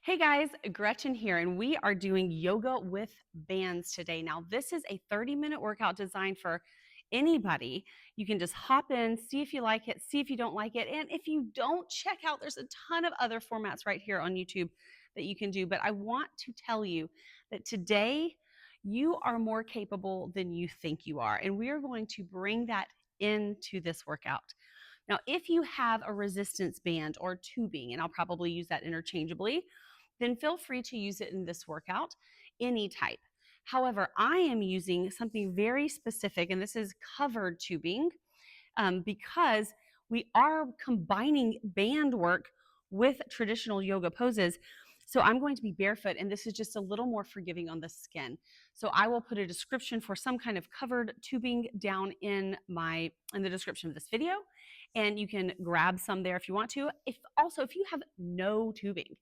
Hey guys, Gretchen here, and we are doing yoga with bands today. Now, this is a 30-minute workout designed for anybody. You can just hop in, see if you like it, see if you don't like it. And if you don't, check out, there's a ton of other formats right here on YouTube that you can do. But I want to tell you that today you are more capable than you think you are. And we are going to bring that into this workout. Now, if you have a resistance band or tubing, and I'll probably use that interchangeably, then feel free to use it in this workout, any type. However, I am using something very specific, and this is covered tubing, because we are combining band work with traditional yoga poses. So I'm going to be barefoot, and this is just a little more forgiving on the skin. So I will put a description for some kind of covered tubing down in the description of this video, and you can grab some there if you want to. If you have no tubing,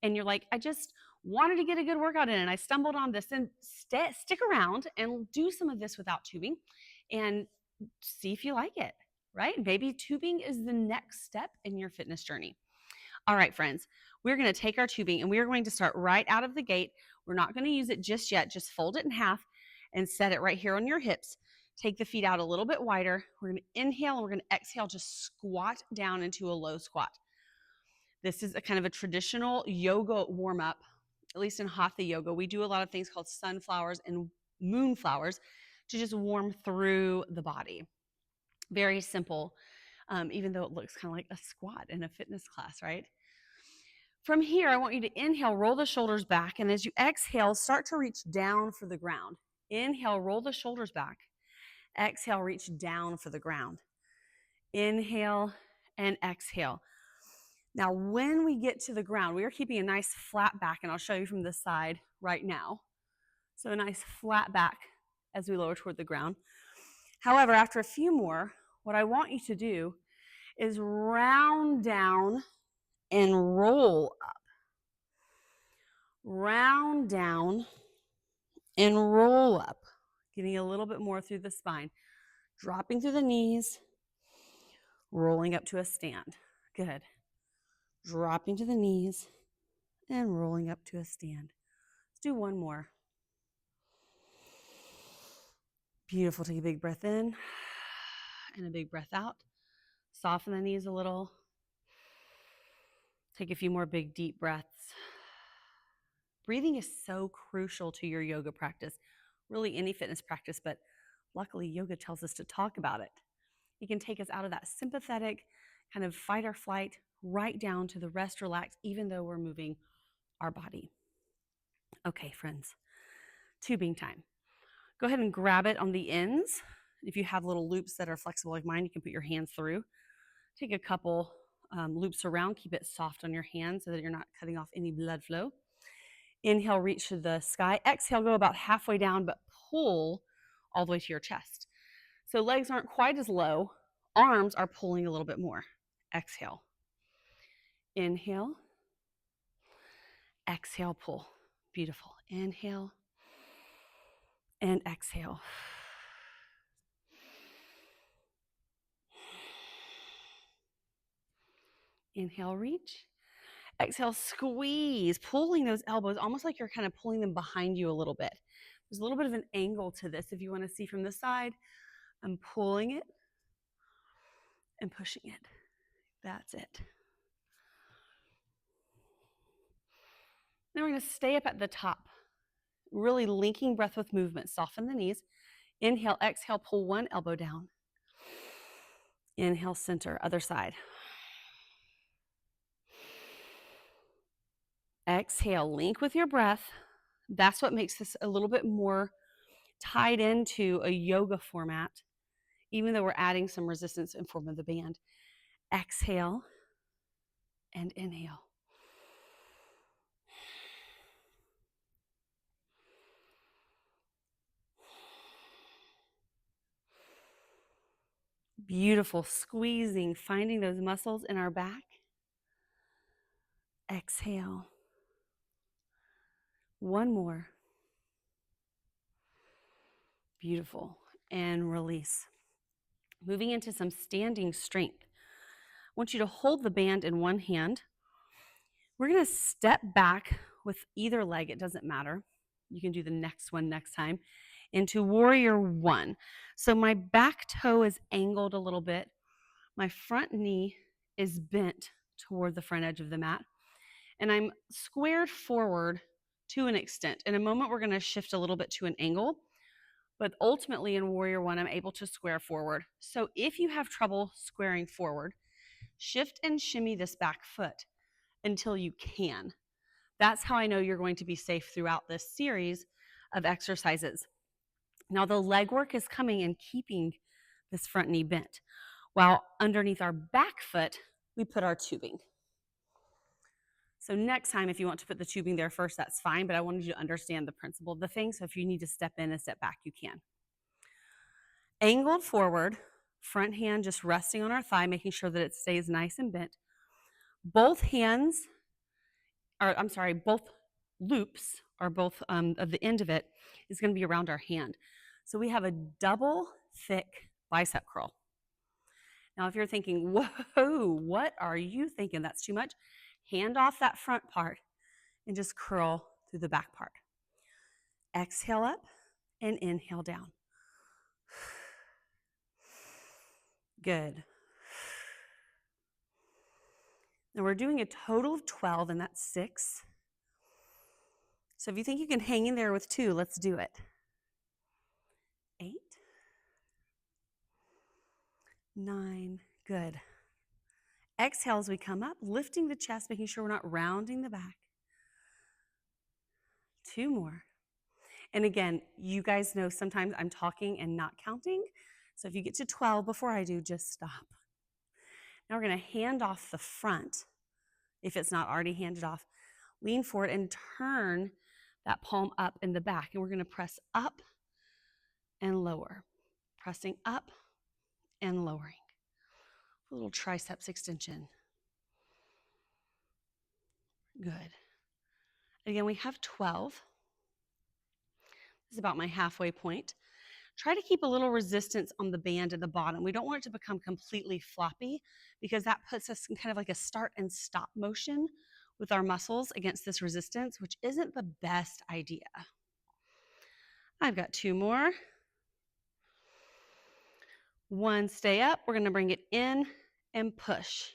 and you're like, I just wanted to get a good workout in and I stumbled on this, and stick around and do some of this without tubing and see if you like it, right? Maybe tubing is the next step in your fitness journey. All right, friends, we're going to take our tubing and we are going to start right out of the gate. We're not going to use it just yet. Just fold it in half and set it right here on your hips. Take the feet out a little bit wider. We're going to inhale and we're going to exhale, just squat down into a low squat. This is a kind of a traditional yoga warm-up, at least in Hatha yoga. We do a lot of things called sunflowers and moonflowers to just warm through the body. Very simple, even though it looks kind of like a squat in a fitness class, right? From here, I want you to inhale, roll the shoulders back, and as you exhale, start to reach down for the ground. Inhale, roll the shoulders back. Exhale, reach down for the ground. Inhale and exhale. Now, when we get to the ground, we are keeping a nice flat back, and I'll show you from this side right now. So a nice flat back as we lower toward the ground. However, after a few more, what I want you to do is round down and roll up. Round down and roll up, getting a little bit more through the spine. Dropping through the knees, rolling up to a stand. Good. Dropping to the knees and rolling up to a stand. Let's do one more. Beautiful. Take a big breath in and a big breath out. Soften the knees a little. Take a few more big, deep breaths. Breathing is so crucial to your yoga practice, really any fitness practice, but luckily yoga tells us to talk about it. It can take us out of that sympathetic kind of fight or flight right down to the rest, relax, even though we're moving our body. Okay, friends, tubing time. Go ahead and grab it on the ends. If you have little loops that are flexible like mine, you can put your hands through. Take a couple loops around. Keep it soft on your hands so that you're not cutting off any blood flow. Inhale, reach to the sky. Exhale, go about halfway down, but pull all the way to your chest. So legs aren't quite as low. Arms are pulling a little bit more. Exhale. Inhale. Exhale, pull. Beautiful. Inhale and exhale. Inhale, reach. Exhale, squeeze, pulling those elbows almost like you're kind of pulling them behind you a little bit. There's a little bit of an angle to this if you want to see from the side. I'm pulling it and pushing it. That's it. Now we're going to stay up at the top, really linking breath with movement. Soften the knees. Inhale, exhale, pull one elbow down. Inhale, center, other side. Exhale, link with your breath. That's what makes this a little bit more tied into a yoga format, even though we're adding some resistance in form of the band. Exhale and inhale. Beautiful, squeezing, finding those muscles in our back. Exhale. One more. Beautiful. And release. Moving into some standing strength. I want you to hold the band in one hand. We're going to step back with either leg, it doesn't matter. You can do the next one next time, into warrior one. So my back toe is angled a little bit. My front knee is bent toward the front edge of the mat, and I'm squared forward to an extent. In a moment, we're going to shift a little bit to an angle, but ultimately in warrior one, I'm able to square forward. So if you have trouble squaring forward, shift and shimmy this back foot until you can. That's how I know you're going to be safe throughout this series of exercises. Now the leg work is coming and keeping this front knee bent, while underneath our back foot, we put our tubing. So next time, if you want to put the tubing there first, that's fine, but I wanted you to understand the principle of the thing, so if you need to step in and step back, you can. Angled forward, front hand just resting on our thigh, making sure that it stays nice and bent. Both loops, or both of the end of it, is going to be around our hand. So we have a double thick bicep curl. Now, if you're thinking, whoa, what are you thinking? That's too much. Hand off that front part and just curl through the back part. Exhale up and inhale down. Good. Now we're doing a total of 12, and that's 6. So if you think you can hang in there with 2, let's do it. 8, 9, good. Exhale as we come up, lifting the chest, making sure we're not rounding the back. 2 more. And again, you guys know sometimes I'm talking and not counting. So if you get to 12 before I do, just stop. Now we're going to hand off the front, if it's not already handed off. Lean forward and turn that palm up in the back. And we're going to press up and lower. Pressing up and lowering. A little triceps extension. Good. Again, we have 12. This is about my halfway point. Try to keep a little resistance on the band at the bottom. We don't want it to become completely floppy, because that puts us in kind of like a start and stop motion with our muscles against this resistance, which isn't the best idea. I've got 2 more. 1, stay up. We're going to bring it in and push.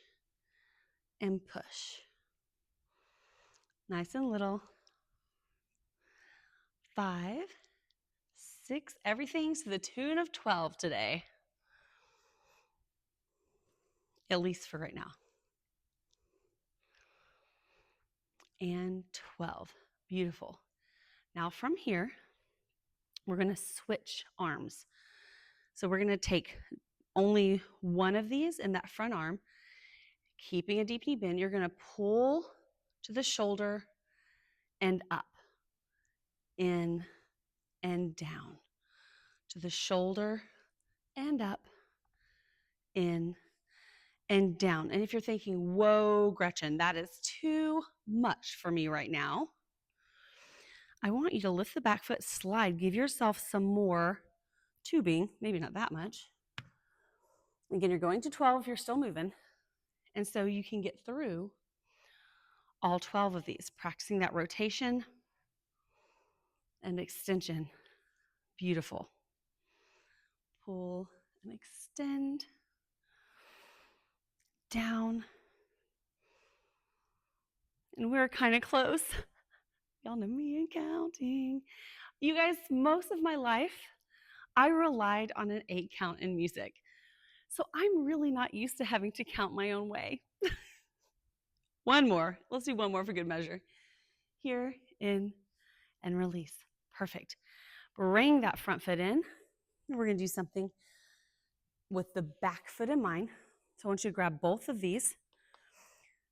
And push. Nice and little. 5, 6, everything's to the tune of 12 today. At least for right now. And 12. Beautiful. Now from here, we're going to switch arms. So we're going to take only one of these in that front arm, keeping a deep knee bend. You're going to pull to the shoulder and up, in and down, to the shoulder and up, in and down. And if you're thinking, whoa, Gretchen, that is too much for me right now, I want you to lift the back foot, slide, give yourself some more tubing, maybe not that much. Again, you're going to 12 if you're still moving. And so you can get through all 12 of these, practicing that rotation and extension. Beautiful. Pull and extend. Down. And we're kind of close. Y'all know me and counting. You guys, most of my life, I relied on an 8 count in music. So I'm really not used to having to count my own way. 1 more. Let's do 1 more for good measure. Here, in, and release. Perfect. Bring that front foot in. And we're going to do something with the back foot in mind. So I want you to grab both of these.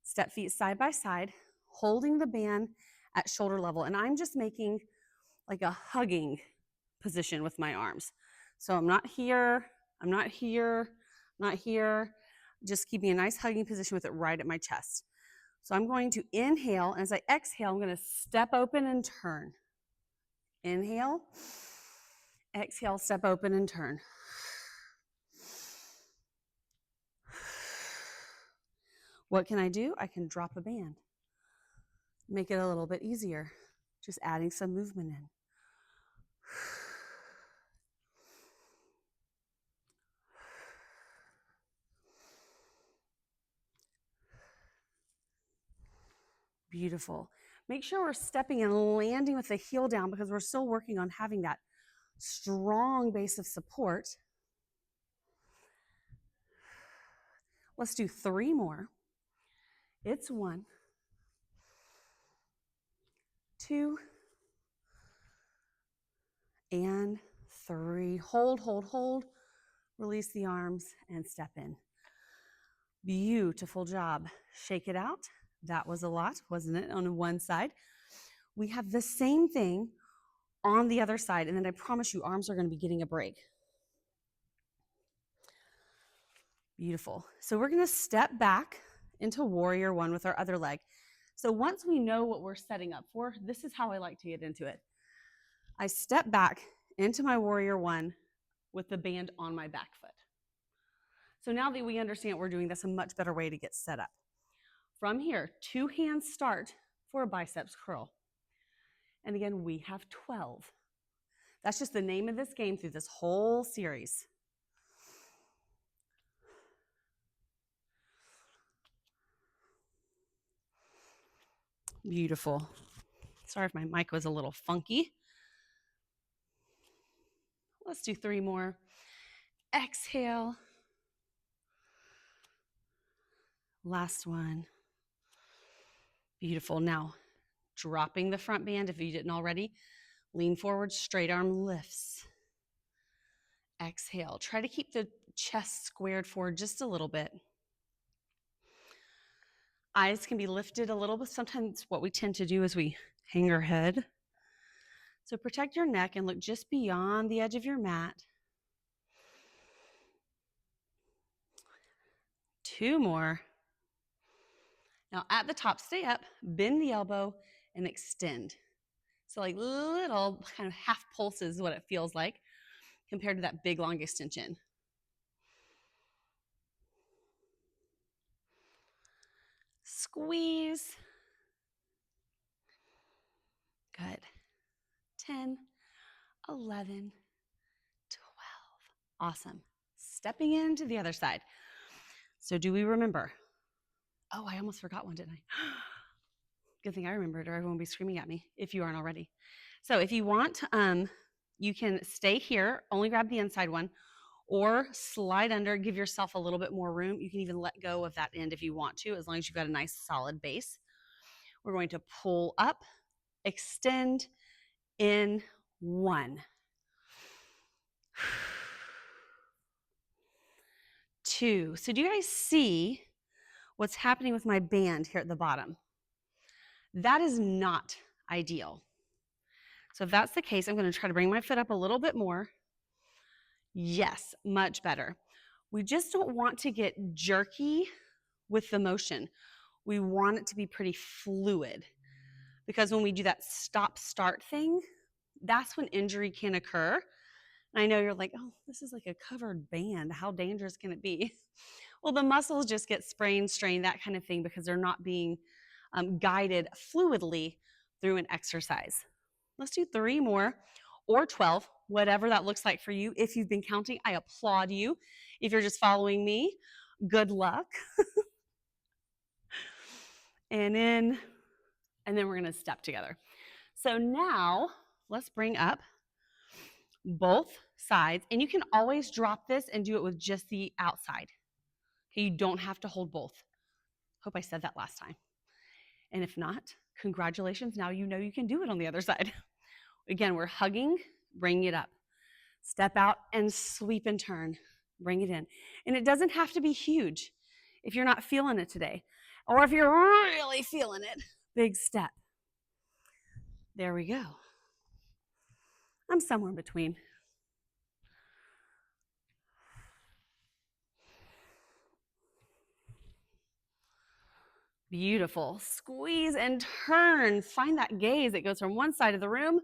Step feet side by side, holding the band at shoulder level. And I'm just making like a hugging position with my arms. So I'm not here, I'm not here, I'm not here. Just keeping a nice hugging position with it right at my chest. So I'm going to inhale, and as I exhale, I'm going to step open and turn. Inhale, exhale, step open and turn. What can I do? I can drop a band. Make it a little bit easier. Just adding some movement in. Beautiful. Make sure we're stepping and landing with the heel down because we're still working on having that strong base of support. Let's do 3 more. It's 1, 2, and 3. Hold, hold, hold. Release the arms and step in. Beautiful job. Shake it out. That was a lot, wasn't it, on one side? We have the same thing on the other side, and then I promise you, arms are going to be getting a break. Beautiful. So we're going to step back into warrior 1 with our other leg. So once we know what we're setting up for, this is how I like to get into it. I step back into my warrior 1 with the band on my back foot. So now that we understand what we're doing, that's a much better way to get set up. From here, 2 hands start for a biceps curl. And again, we have 12. That's just the name of this game through this whole series. Beautiful. Sorry if my mic was a little funky. Let's do 3 more. Exhale. Last one. Beautiful. Now, dropping the front band if you didn't already. Lean forward, straight arm lifts. Exhale. Try to keep the chest squared forward just a little bit. Eyes can be lifted a little bit. Sometimes what we tend to do is we hang our head. So protect your neck and look just beyond the edge of your mat. 2 more. Now at the top, stay up, bend the elbow, and extend. So like little kind of half pulses is what it feels like compared to that big long extension. Squeeze. Good. 10, 11, 12. Awesome. Stepping into the other side. So do we remember? Oh, I almost forgot one, didn't I? Good thing I remembered, or everyone will be screaming at me if you aren't already. So if you want, you can stay here, only grab the inside one, or slide under, give yourself a little bit more room. You can even let go of that end if you want to, as long as you've got a nice solid base. We're going to pull up, extend in 1. 2. So do you guys see what's happening with my band here at the bottom? That is not ideal. So if that's the case, I'm going to try to bring my foot up a little bit more. Yes, much better. We just don't want to get jerky with the motion. We want it to be pretty fluid, because when we do that stop-start thing, that's when injury can occur. And I know you're like, oh, this is like a covered band. How dangerous can it be? Well, the muscles just get sprained, strained, that kind of thing, because they're not being guided fluidly through an exercise. Let's do 3 more, or 12, whatever that looks like for you. If you've been counting, I applaud you. If you're just following me, good luck. And then we're going to step together. So now let's bring up both sides, and you can always drop this and do it with just the outside. Okay, you don't have to hold both. Hope I said that last time. And if not, congratulations, now you know you can do it on the other side. Again, we're hugging, bring it up. Step out and sweep and turn, bring it in. And it doesn't have to be huge if you're not feeling it today. Or if you're really feeling it, big step. There we go. I'm somewhere in between. Beautiful. Squeeze and turn. Find that gaze that goes from one side of the room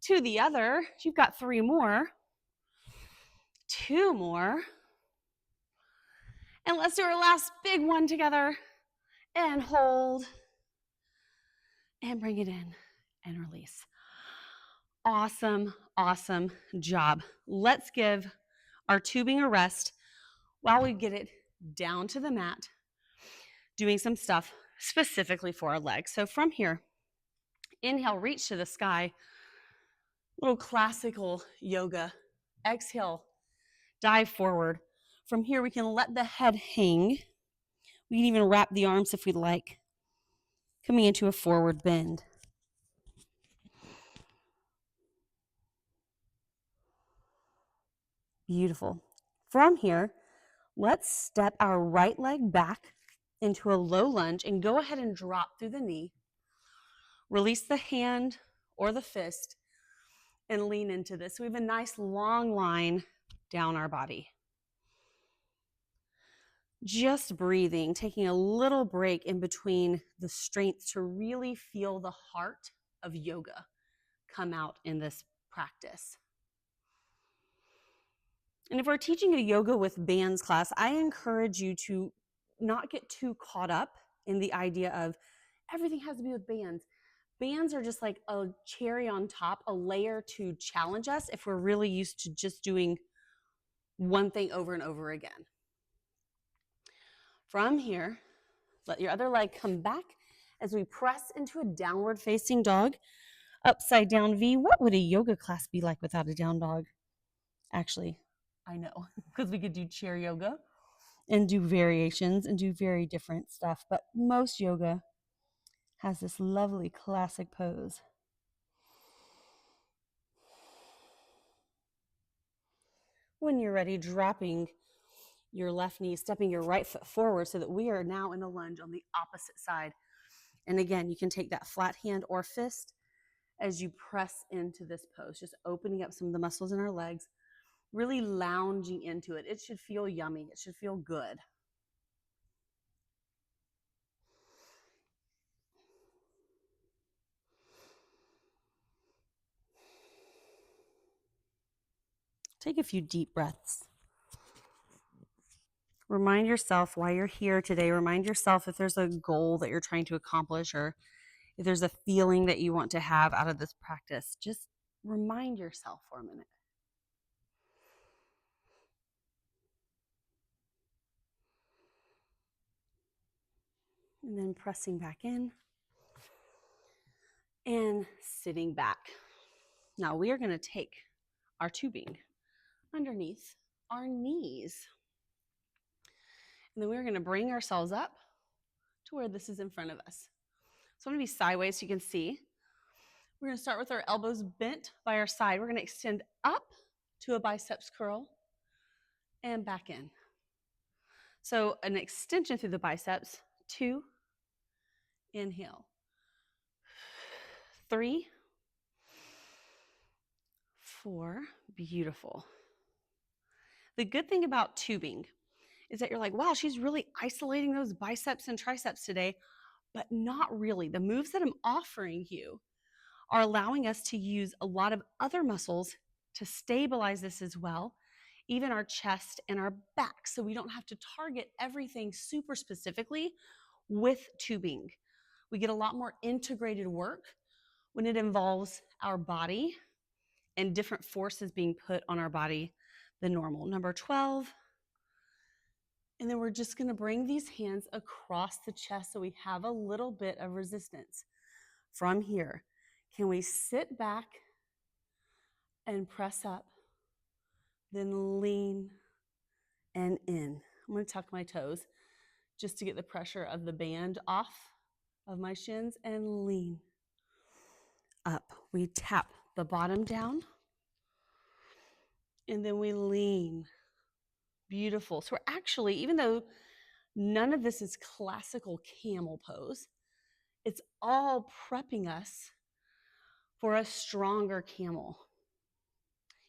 to the other. You've got 3 more. 2 more. And let's do our last big one together. And hold. and bring it in and release. Awesome, awesome job. Let's give our tubing a rest while we get it down to the mat, doing some stuff specifically for our legs. So from here, inhale, reach to the sky, little classical yoga. Exhale, dive forward. From here, we can let the head hang. We can even wrap the arms if we'd like, coming into a forward bend. Beautiful. From here, let's step our right leg back into a low lunge and go ahead and drop through the knee. Release the hand or the fist and lean into this. So we have a nice long line down our body. Just breathing, taking a little break in between the strength to really feel the heart of yoga come out in this practice. And if we're teaching a yoga with bands class, I encourage you to not get too caught up in the idea of everything has to be with bands. Bands are just like a cherry on top, a layer to challenge us if we're really used to just doing one thing over and over again. From here, let your other leg come back as we press into a downward facing dog. Upside down V. What would a yoga class be like without a down dog? Actually, I know, because we could do chair yoga and do variations and do very different stuff, but most yoga has this lovely classic pose. When you're ready, dropping your left knee, stepping your right foot forward so that we are now in a lunge on the opposite side. And again, you can take that flat hand or fist as you press into this pose, just opening up some of the muscles in our legs, really lounging into it. It should feel yummy. It should feel good. Take a few deep breaths. Remind yourself why you're here today. Remind yourself if there's a goal that you're trying to accomplish or if there's a feeling that you want to have out of this practice. Just remind yourself for a minute. And then pressing back in and sitting back. Now we are going to take our tubing underneath our knees. And then we're going to bring ourselves up to where this is in front of us. So I'm going to be sideways so you can see. We're going to start with our elbows bent by our side. We're going to extend up to a biceps curl and back in. So an extension through the biceps. 2, inhale. 3, 4, beautiful. The good thing about tubing is that you're like, wow, she's really isolating those biceps and triceps today, but not really. The moves that I'm offering you are allowing us to use a lot of other muscles to stabilize this as well, even our chest and our back, so we don't have to target everything super specifically with tubing. We get a lot more integrated work when it involves our body and different forces being put on our body than normal. Number 12. And then we're just going to bring these hands across the chest so we have a little bit of resistance. From here, can we sit back and press up, then lean and in. I'm going to tuck my toes just to get the pressure of the band off of my shins and lean up. We tap the bottom down and then we lean. Beautiful. So we're actually, even though none of this is classical camel pose, it's all prepping us for a stronger camel.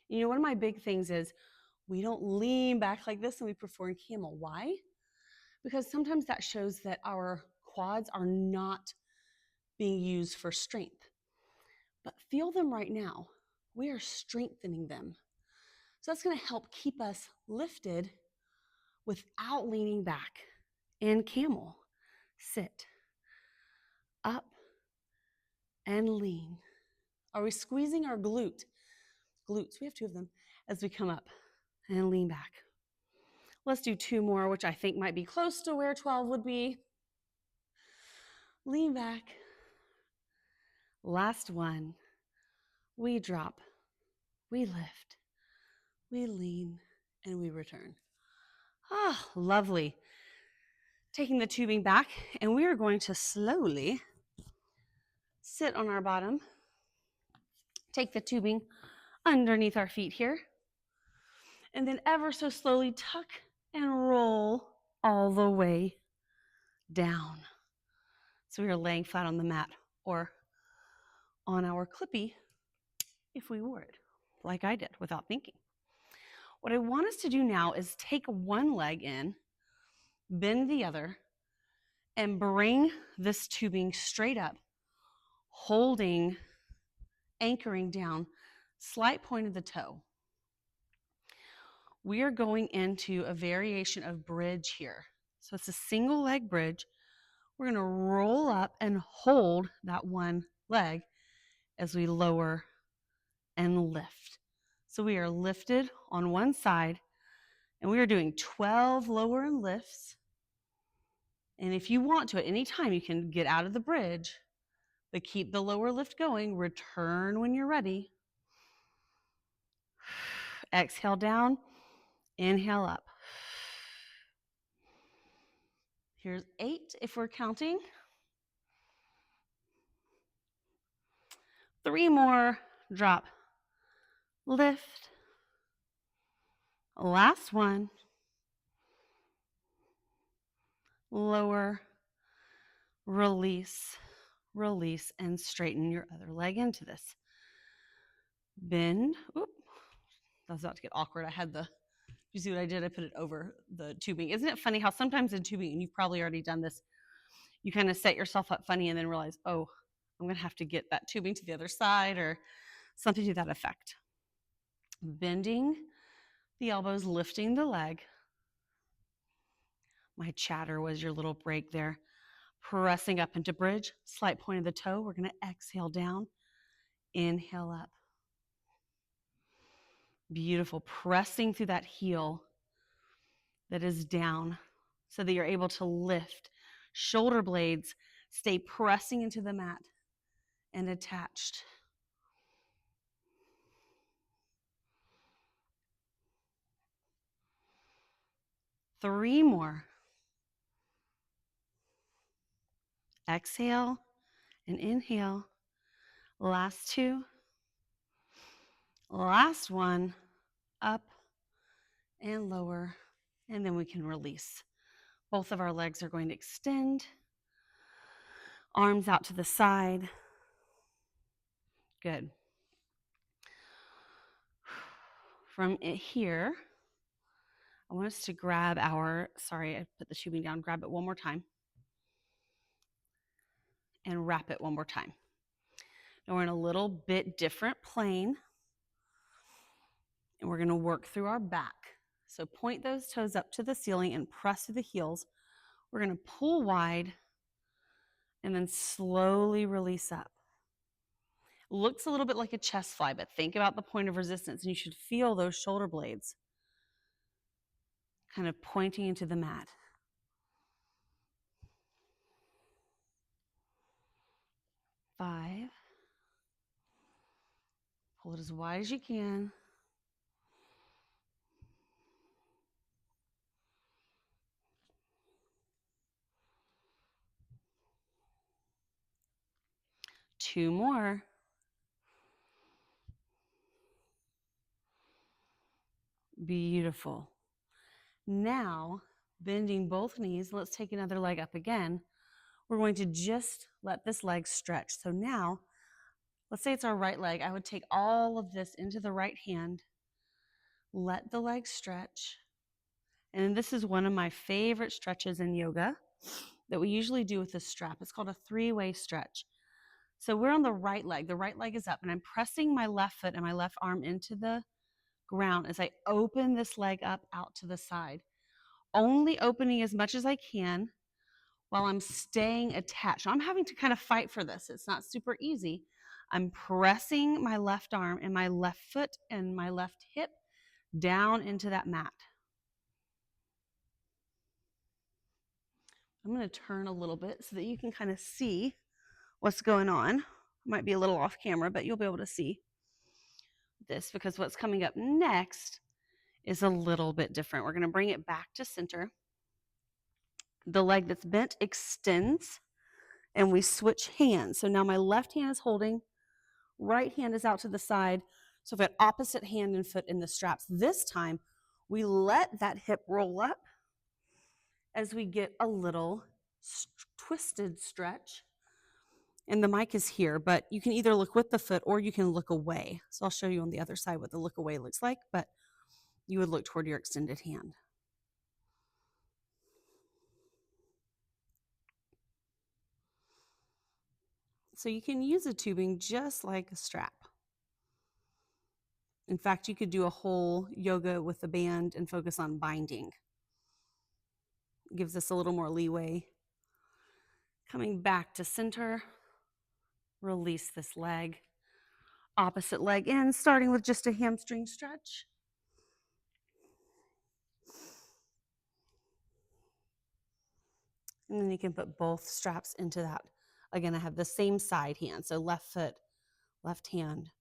You know, one of my big things is we don't lean back like this and we perform camel. Why? Because sometimes that shows that our quads are not being used for strength. But feel them right now. We are strengthening them. So that's going to help keep us lifted without leaning back. And camel, sit, up, and lean. Are we squeezing our glutes? We have 2 of them as we come up and lean back. Let's do 2 more, which I think might be close to where 12 would be. Lean back. Last one. We drop, we lift, we lean, and we return. Ah, lovely. Taking the tubing back, and we are going to slowly sit on our bottom. Take the tubing underneath our feet here, and then ever so slowly tuck and roll all the way down. So we are laying flat on the mat or on our clippy if we wore it, like I did without thinking. What I want us to do now is take one leg in, bend the other, and bring this tubing straight up, holding, anchoring down, slight point of the toe. We are going into a variation of bridge here. So it's a single leg bridge. We're going to roll up and hold that one leg as we lower and lift. So we are lifted on one side, and we are doing 12 lower and lifts. And if you want to, at any time, you can get out of the bridge, but keep the lower lift going. Return when you're ready. Exhale down, inhale up. Here's 8 if we're counting. 3 more, drop, lift. Last one. Lower, release, release, and straighten your other leg into this. Bend. Oop, that was about to get awkward. You see what I did? I put it over the tubing. Isn't it funny how sometimes in tubing, and you've probably already done this, you kind of set yourself up funny and then realize, oh, I'm going to have to get that tubing to the other side or something to that effect. Bending the elbows, lifting the leg. My chatter was your little break there. Pressing up into bridge, slight point of the toe. We're going to exhale down, inhale up. Beautiful. Pressing through that heel that is down so that you're able to lift. Shoulder blades stay pressing into the mat and attached. Three more. Exhale and inhale. Last 2. Last one. Up and lower. And then we can release. Both of our legs are going to extend. Arms out to the side. Good. From here, I want us to grab I put the tubing down, grab it one more time. And wrap it one more time. Now we're in a little bit different plane. And we're going to work through our back. So point those toes up to the ceiling and press through the heels. We're going to pull wide and then slowly release up. Looks a little bit like a chest fly, but think about the point of resistance, and you should feel those shoulder blades kind of pointing into the mat. 5. Pull it as wide as you can. 2 more. Beautiful. Now, bending both knees, let's take another leg up again. We're going to just let this leg stretch. So now, let's say it's our right leg. I would take all of this into the right hand, let the leg stretch. And this is one of my favorite stretches in yoga that we usually do with this strap. It's called a 3-way stretch. So we're on the right leg. The right leg is up, and I'm pressing my left foot and my left arm into the ground as I open this leg up out to the side. Only opening as much as I can while I'm staying attached. I'm having to kind of fight for this. It's not super easy. I'm pressing my left arm and my left foot and my left hip down into that mat. I'm going to turn a little bit so that you can kind of see what's going on. Might be a little off camera, but you'll be able to see this because what's coming up next is a little bit different. We're going to bring it back to center. The leg that's bent extends and we switch hands. So now my left hand is holding, right hand is out to the side. So I've got opposite hand and foot in the straps. This time we let that hip roll up as we get a little twisted stretch. And the mic is here, but you can either look with the foot or you can look away. So I'll show you on the other side what the look away looks like, but you would look toward your extended hand. So you can use a tubing just like a strap. In fact, you could do a whole yoga with the band and focus on binding. It gives us a little more leeway. Coming back to center, release this leg. Opposite leg in, starting with just a hamstring stretch. And then you can put both straps into that. Again, I have the same side hand, so left foot, left hand,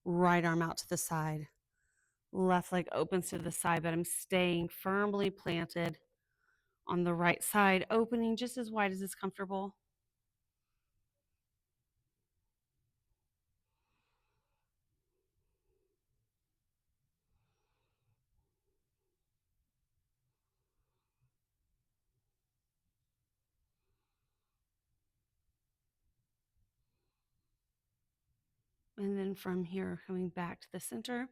right arm out to the side. Left leg opens to the side, but I'm staying firmly planted on the right side, opening just as wide as is comfortable. And then from here, coming back to the center.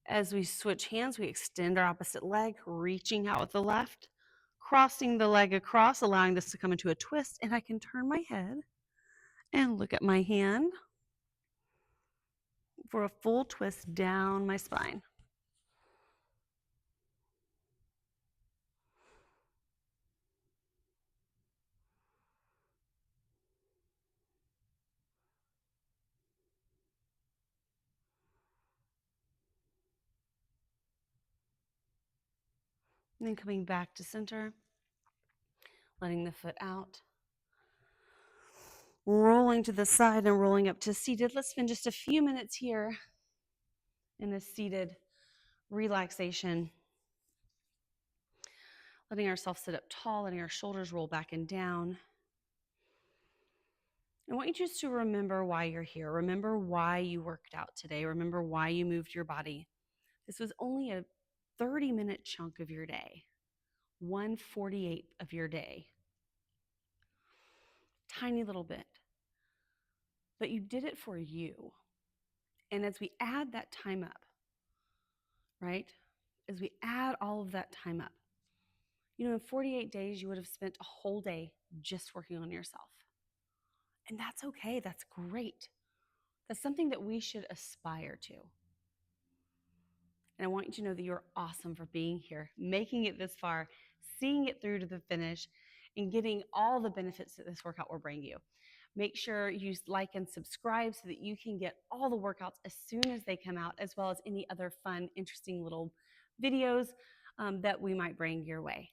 As we switch hands, we extend our opposite leg, reaching out with the left, crossing the leg across, allowing this to come into a twist, and I can turn my head and look at my hand for a full twist down my spine. And then coming back to center, letting the foot out. Rolling to the side and rolling up to seated. Let's spend just a few minutes here in this seated relaxation. Letting ourselves sit up tall, letting our shoulders roll back and down. I want you just to remember why you're here. Remember why you worked out today. Remember why you moved your body. This was only a 30-minute chunk of your day, 1/48 of your day. Tiny little bit. But you did it for you. And as we add that time up, right? As we add all of that time up, in 48 days, you would have spent a whole day just working on yourself. And that's okay. That's great. That's something that we should aspire to. And I want you to know that you're awesome for being here, making it this far, seeing it through to the finish, and getting all the benefits that this workout will bring you. Make sure you like and subscribe so that you can get all the workouts as soon as they come out, as well as any other fun, interesting little videos that we might bring your way.